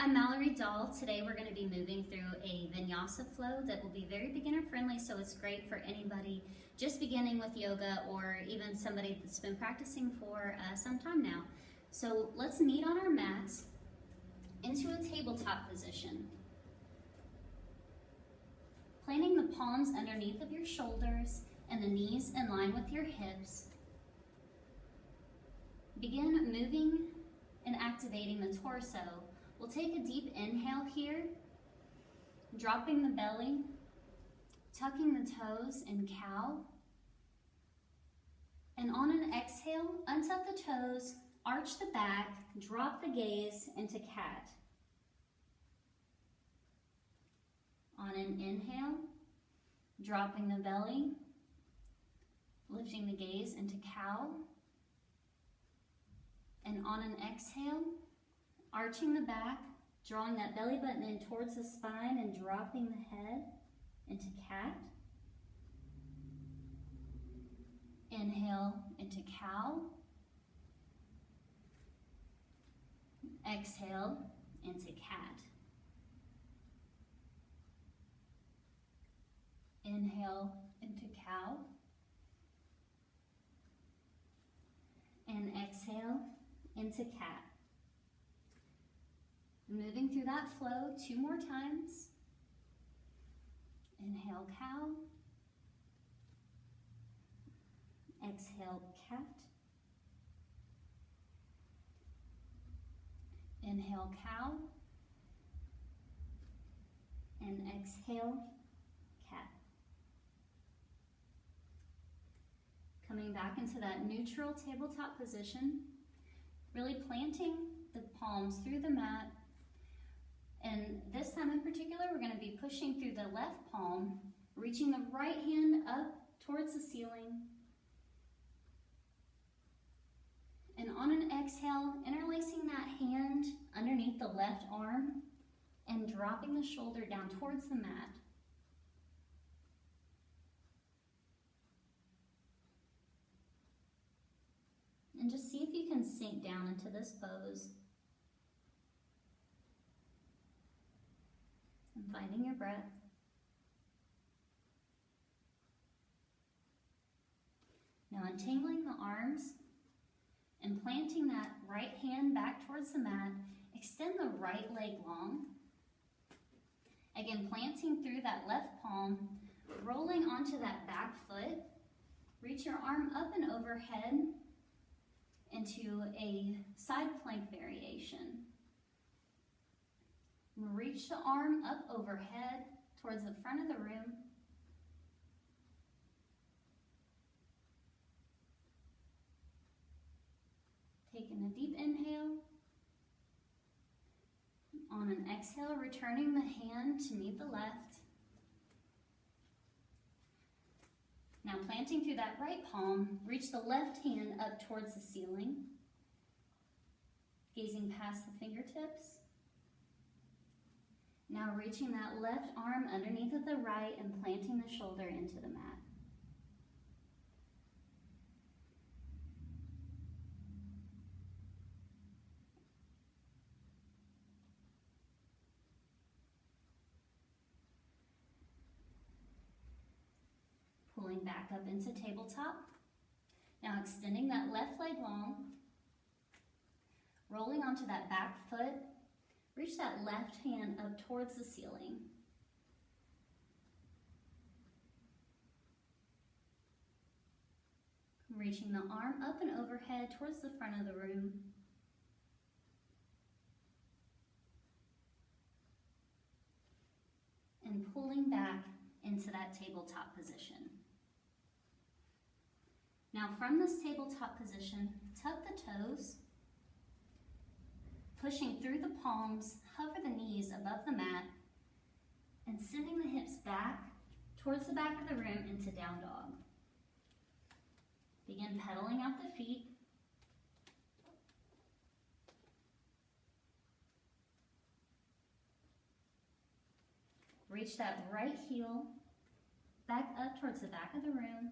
I'm Mallory Dahl. Today we're going to be moving through a vinyasa flow that will be very beginner friendly, so it's great for anybody just beginning with yoga or even somebody that's been practicing for some time now. So let's meet on our mats into a tabletop position. Planting the palms underneath of your shoulders and the knees in line with your hips. Begin moving and activating the torso. We'll take a deep inhale here, dropping the belly, tucking the toes in cow. And on an exhale, untuck the toes, arch the back, drop the gaze into cat. On an inhale, dropping the belly, lifting the gaze into cow. And on an exhale, arching the back, drawing that belly button in towards the spine and dropping the head into cat. Inhale into cow. Exhale into cat. Inhale into cow. And exhale into cat. Moving through that flow 2 more times. Inhale, cow. Exhale, cat. Inhale, cow. And exhale, cat. Coming back into that neutral tabletop position, really planting the palms through the mat. And this time in particular, we're going to be pushing through the left palm, reaching the right hand up towards the ceiling. And on an exhale, interlacing that hand underneath the left arm and dropping the shoulder down towards the mat. And just see if you can sink down into this pose. And finding your breath. Now untangling the arms and planting that right hand back towards the mat. Extend the right leg long. Again, planting through that left palm, rolling onto that back foot. Reach your arm up and overhead into a side plank variation. Reach the arm up overhead towards the front of the room. Taking a deep inhale. On an exhale, returning the hand to meet the left. Now planting through that right palm, reach the left hand up towards the ceiling. Gazing past the fingertips. Now reaching that left arm underneath of the right and planting the shoulder into the mat. Pulling back up into tabletop. Now extending that left leg long. Rolling onto that back foot. Reach that left hand up towards the ceiling. Reaching the arm up and overhead towards the front of the room. And pulling back into that tabletop position. Now from this tabletop position, tuck the toes. Pushing through the palms, hover the knees above the mat, and sending the hips back towards the back of the room into down dog. Begin pedaling out the feet. Reach that right heel back up towards the back of the room.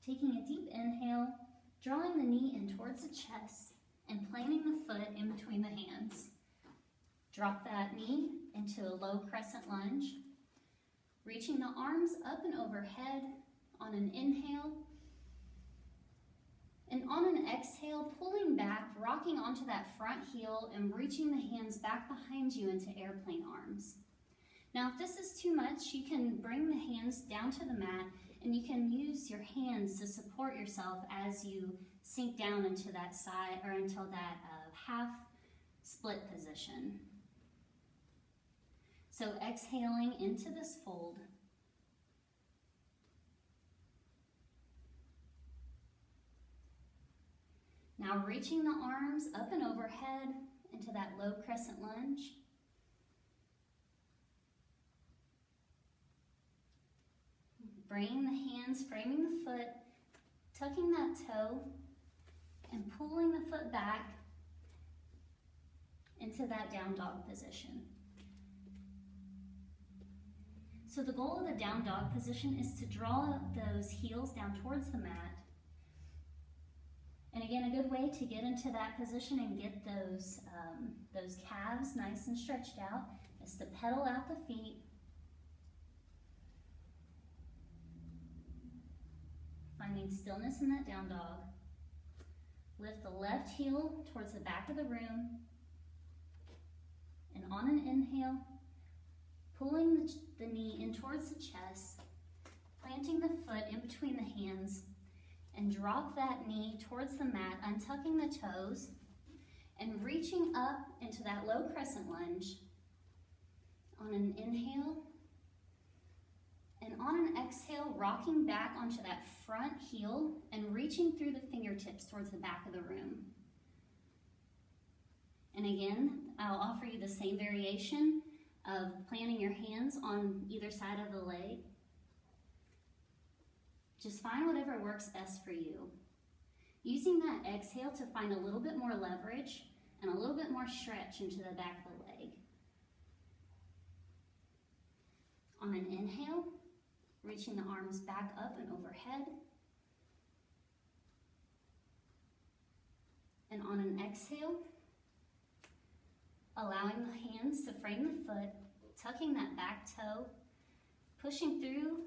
Taking a deep inhale, drawing the knee in towards the chest, and planting the foot in between the hands. Drop that knee into a low crescent lunge, reaching the arms up and overhead on an inhale. And on an exhale, pulling back, rocking onto that front heel and reaching the hands back behind you into airplane arms. Now, if this is too much, you can bring the hands down to the mat and you can use your hands to support yourself as you sink down into that side or until that half split position. So exhaling into this fold. Now reaching the arms up and overhead into that low crescent lunge. Bringing the hands, framing the foot, tucking that toe, and pulling the foot back into that down dog position. So the goal of the down dog position is to draw those heels down towards the mat. And again, a good way to get into that position and get those calves nice and stretched out is to pedal out the feet. Finding stillness in that down dog. Lift the left heel towards the back of the room. And on an inhale, pulling the knee in towards the chest, planting the foot in between the hands, and drop that knee towards the mat, untucking the toes, and reaching up into that low crescent lunge. On an inhale, and on an exhale, rocking back onto that front heel and reaching through the fingertips towards the back of the room. And again, I'll offer you the same variation of planting your hands on either side of the leg. Just find whatever works best for you. Using that exhale to find a little bit more leverage and a little bit more stretch into the back of the leg. On an inhale, reaching the arms back up and overhead. And on an exhale, allowing the hands to frame the foot, tucking that back toe, pushing through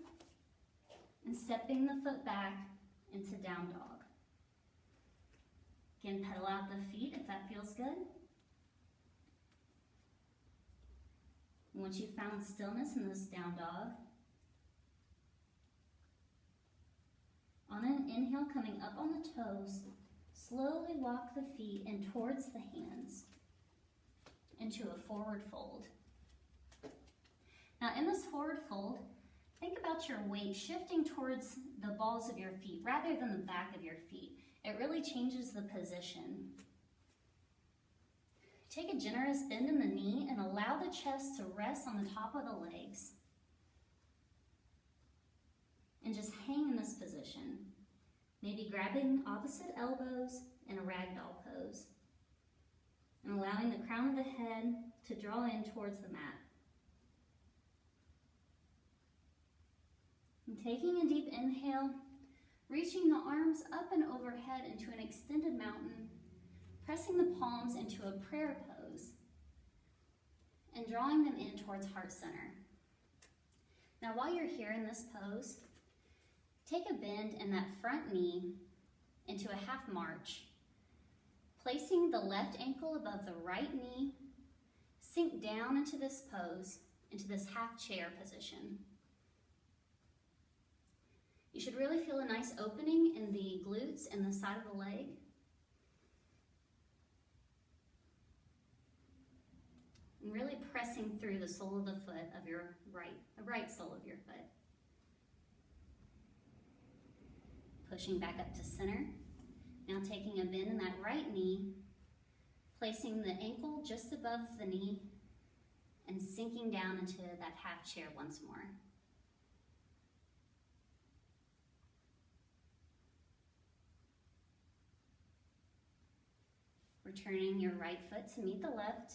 and stepping the foot back into down dog. Again, pedal out the feet if that feels good. And once you've found stillness in this down dog, on an inhale, coming up on the toes, slowly walk the feet in towards the hands into a forward fold. Now in this forward fold, think about your weight shifting towards the balls of your feet rather than the back of your feet. It really changes the position. Take a generous bend in the knee and allow the chest to rest on the top of the legs. And just hang in this position. Maybe grabbing opposite elbows in a ragdoll pose. And allowing the crown of the head to draw in towards the mat. And taking a deep inhale, reaching the arms up and overhead into an extended mountain, pressing the palms into a prayer pose, and drawing them in towards heart center. Now while you're here in this pose, take a bend in that front knee into a half march, placing the left ankle above the right knee, sink down into this pose, into this half chair position. You should really feel a nice opening in the glutes and the side of the leg. And really pressing through the sole of the foot of your the right sole of your foot. Pushing back up to center. Now taking a bend in that right knee, placing the ankle just above the knee, and sinking down into that half chair once more. Returning your right foot to meet the left.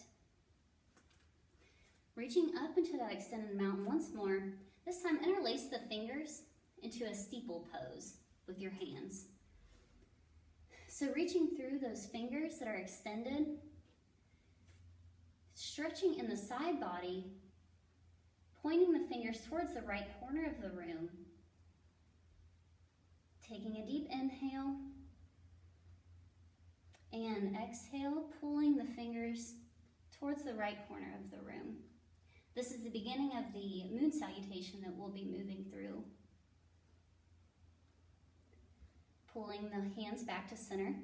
Reaching up into that extended mountain once more. This time interlace the fingers into a steeple pose with your hands. So reaching through those fingers that are extended, Stretching in the side body, pointing the fingers towards the right corner of the room. Taking a deep inhale and exhale, pulling the fingers towards the right corner of the room. This is the beginning of the moon salutation that we'll be moving through. Pulling the hands back to center.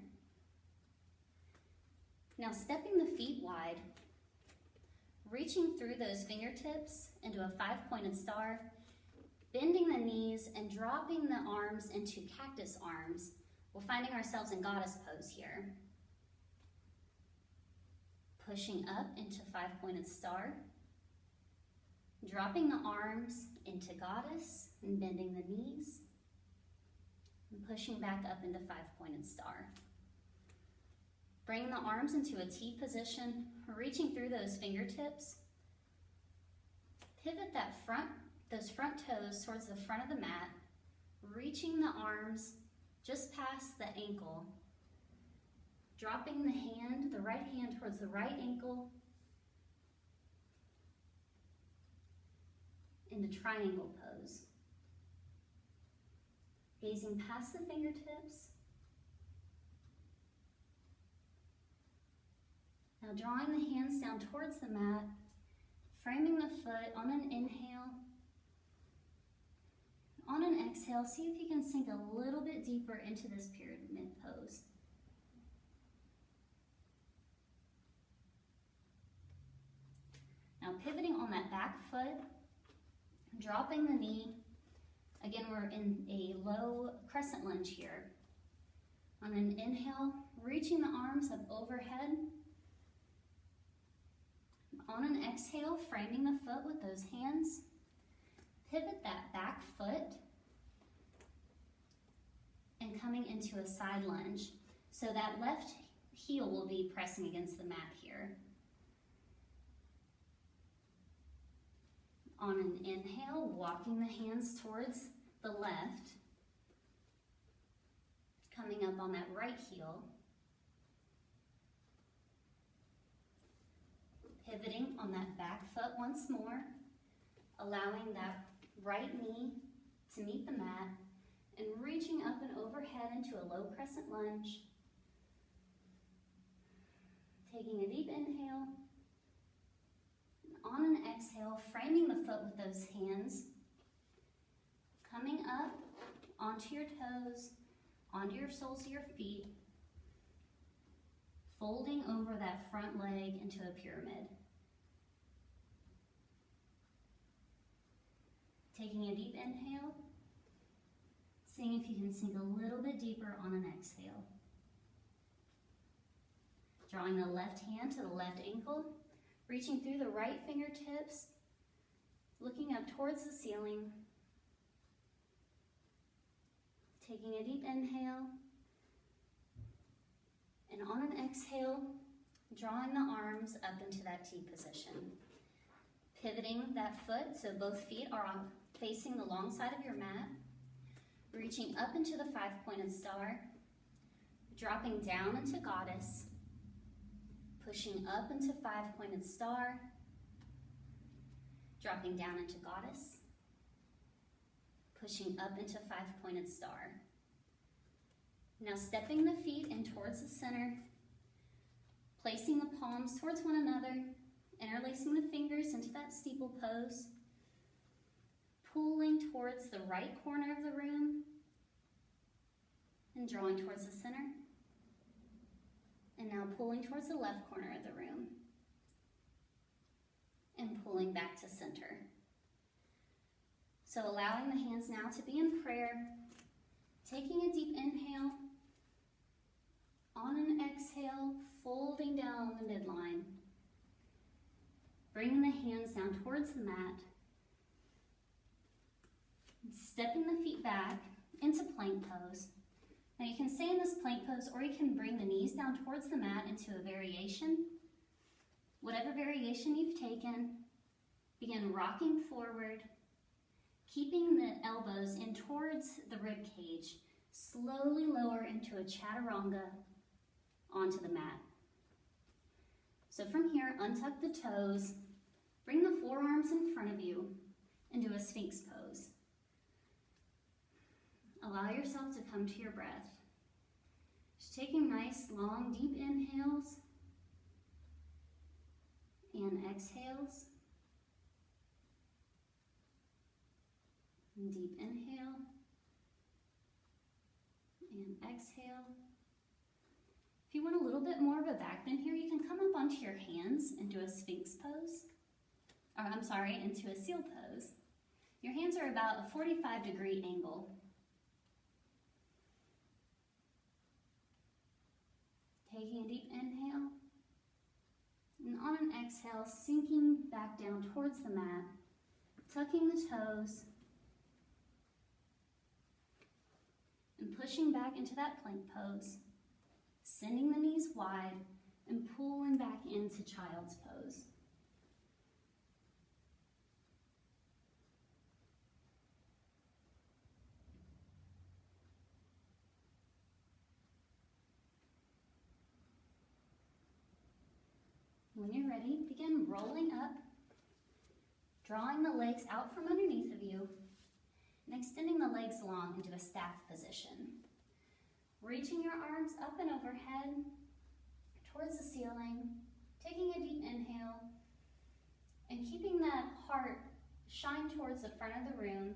Now stepping the feet wide, reaching through those fingertips into a 5-pointed star, bending the knees and dropping the arms into cactus arms. We're finding ourselves in goddess pose here. Pushing up into 5-pointed star, dropping the arms into goddess and bending the knees, and pushing back up into 5-pointed star. Bringing the arms into a T position, reaching through those fingertips. Pivot those front toes towards the front of the mat, reaching the arms just past the ankle. Dropping the right hand towards the right ankle in the triangle pose. Gazing past the fingertips. Now drawing the hands down towards the mat, framing the foot on an inhale. On an exhale, see if you can sink a little bit deeper into this pyramid pose. Now pivoting on that back foot, dropping the knee. Again, we're in a low crescent lunge here. On an inhale, reaching the arms up overhead. On an exhale, framing the foot with those hands. Pivot that back foot and coming into a side lunge. So that left heel will be pressing against the mat here. On an inhale, walking the hands towards the left, coming up on that right heel. Pivoting on that back foot once more, allowing that right knee to meet the mat, and reaching up and overhead into a low crescent lunge. Taking a deep inhale. On an exhale, framing the foot with those hands, coming up onto your toes, onto your soles of your feet, folding over that front leg into a pyramid. Taking a deep inhale, seeing if you can sink a little bit deeper on an exhale. Drawing the left hand to the left ankle, reaching through the right fingertips, looking up towards the ceiling. Taking a deep inhale, and on an exhale, drawing the arms up into that T position. Pivoting that foot so both feet are facing the long side of your mat, reaching up into the 5-pointed star, dropping down into goddess, pushing up into 5-pointed star, dropping down into goddess, pushing up into 5-pointed star. Now stepping the feet in towards the center, placing the palms towards one another, interlacing the fingers into that steeple pose, pulling towards the right corner of the room, and drawing towards the center. And now pulling towards the left corner of the room, and pulling back to center. So allowing the hands now to be in prayer, taking a deep inhale, on an exhale, folding down the midline, bringing the hands down towards the mat, stepping the feet back into plank pose. Now you can stay in this plank pose, or you can bring the knees down towards the mat into a variation. Whatever variation you've taken, begin rocking forward, keeping the elbows in towards the rib cage. Slowly lower into a chaturanga onto the mat. So from here, untuck the toes, bring the forearms in front of you, and do a Sphinx pose. Allow yourself to come to your breath. Just taking nice, long, deep inhales and exhales. And deep inhale and exhale. If you want a little bit more of a back bend here, you can come up onto your hands and do a Sphinx pose. Into a seal pose. Your hands are about a 45-degree angle. Taking a deep inhale, and on an exhale, sinking back down towards the mat, tucking the toes, and pushing back into that plank pose, sending the knees wide, and pulling back into child's pose. When you're ready, begin rolling up, drawing the legs out from underneath of you, and extending the legs long into a staff position. Reaching your arms up and overhead, towards the ceiling, taking a deep inhale, and keeping that heart shine towards the front of the room,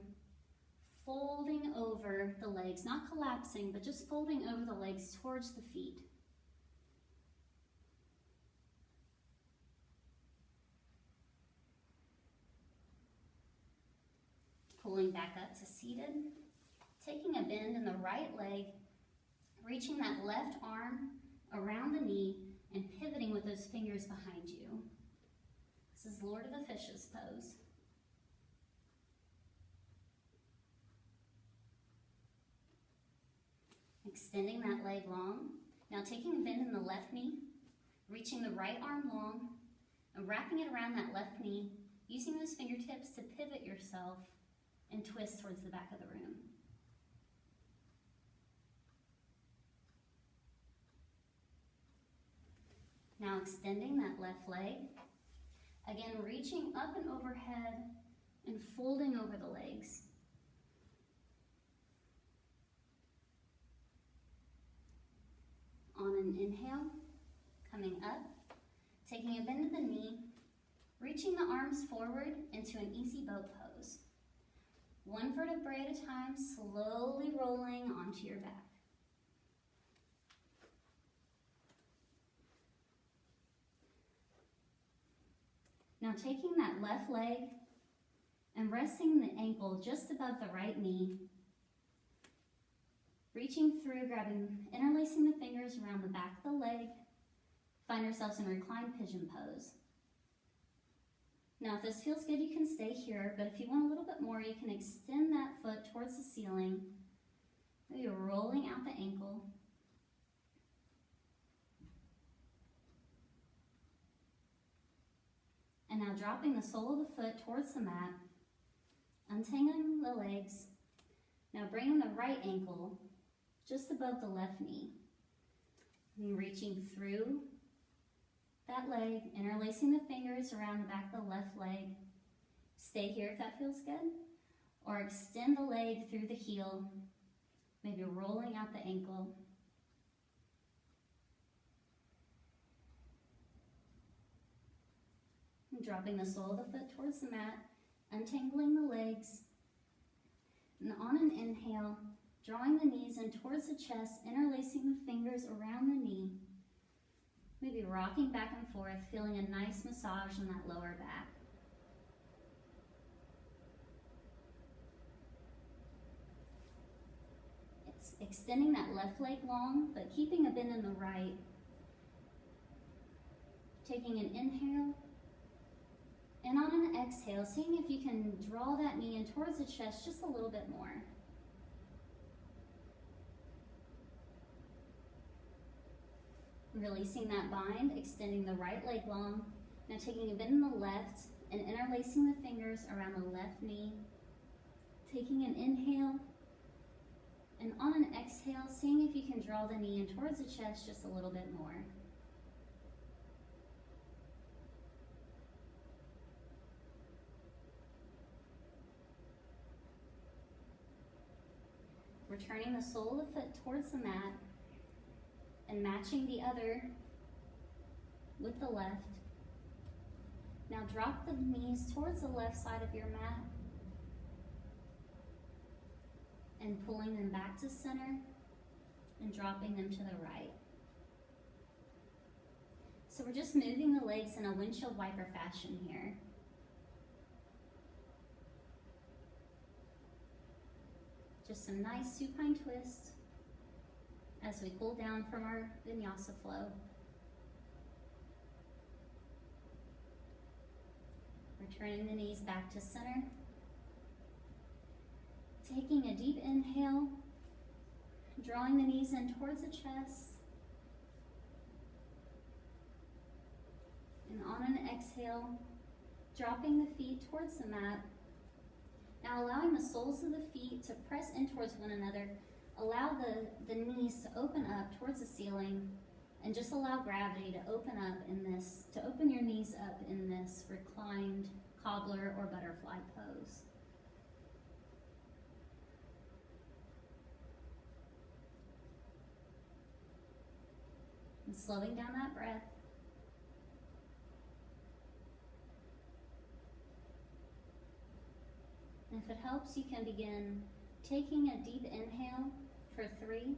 folding over the legs, not collapsing, but just folding over the legs towards the feet. Pulling back up to seated, taking a bend in the right leg, reaching that left arm around the knee and pivoting with those fingers behind you. This is Lord of the Fishes pose. Extending that leg long. Now taking a bend in the left knee, reaching the right arm long, and wrapping it around that left knee, using those fingertips to pivot yourself and twist towards the back of the room. Now extending that left leg. Again, reaching up and overhead and folding over the legs. On an inhale, coming up, taking a bend of the knee, reaching the arms forward into an easy boat pose. One vertebrae at a time, slowly rolling onto your back. Now taking that left leg and resting the ankle just above the right knee, reaching through, interlacing the fingers around the back of the leg, find yourselves in reclined pigeon pose. Now if this feels good, you can stay here, but if you want a little bit more, you can extend that foot towards the ceiling, maybe rolling out the ankle. And now dropping the sole of the foot towards the mat, untangling the legs. Now bringing the right ankle just above the left knee. And reaching through that leg, interlacing the fingers around the back of the left leg. Stay here if that feels good. Or extend the leg through the heel, maybe rolling out the ankle. And dropping the sole of the foot towards the mat, untangling the legs. And on an inhale, drawing the knees in towards the chest, interlacing the fingers around the knee. Maybe rocking back and forth, feeling a nice massage in that lower back. It's extending that left leg long, but keeping a bend in the right. Taking an inhale. And on an exhale, seeing if you can draw that knee in towards the chest just a little bit more. Releasing that bind, extending the right leg long. Now taking a bend in the left and interlacing the fingers around the left knee. Taking an inhale. And on an exhale, seeing if you can draw the knee in towards the chest just a little bit more. Returning the sole of the foot towards the mat and matching the other with the left. Now drop the knees towards the left side of your mat and pulling them back to center and dropping them to the right. So we're just moving the legs in a windshield wiper fashion here. Just some nice supine twists as we cool down from our vinyasa flow. Returning the knees back to center. Taking a deep inhale, drawing the knees in towards the chest. And on an exhale, dropping the feet towards the mat. Now allowing the soles of the feet to press in towards one another. Allow the knees to open up towards the ceiling and just allow gravity to open up in this, to open your knees up in this reclined cobbler or butterfly pose. And slowing down that breath. And if it helps, you can begin taking a deep inhale for 3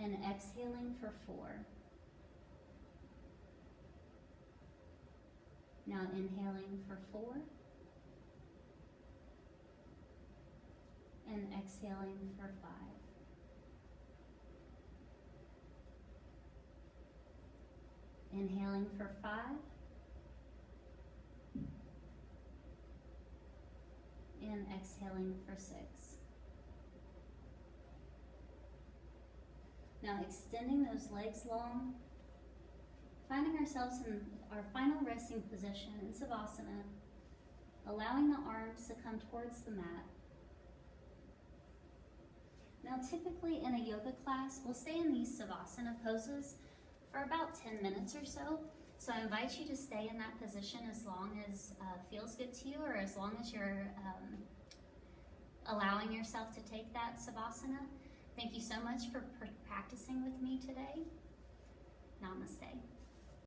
and exhaling for 4. Now inhaling for 4 and exhaling for 5. Inhaling for 5 and exhaling for 6. Now extending those legs long, finding ourselves in our final resting position in Savasana, allowing the arms to come towards the mat. Now typically in a yoga class, we'll stay in these Savasana poses for about 10 minutes or so. So I invite you to stay in that position as long as feels good to you, or as long as you're allowing yourself to take that Savasana. Thank you so much for practicing with me today. Namaste.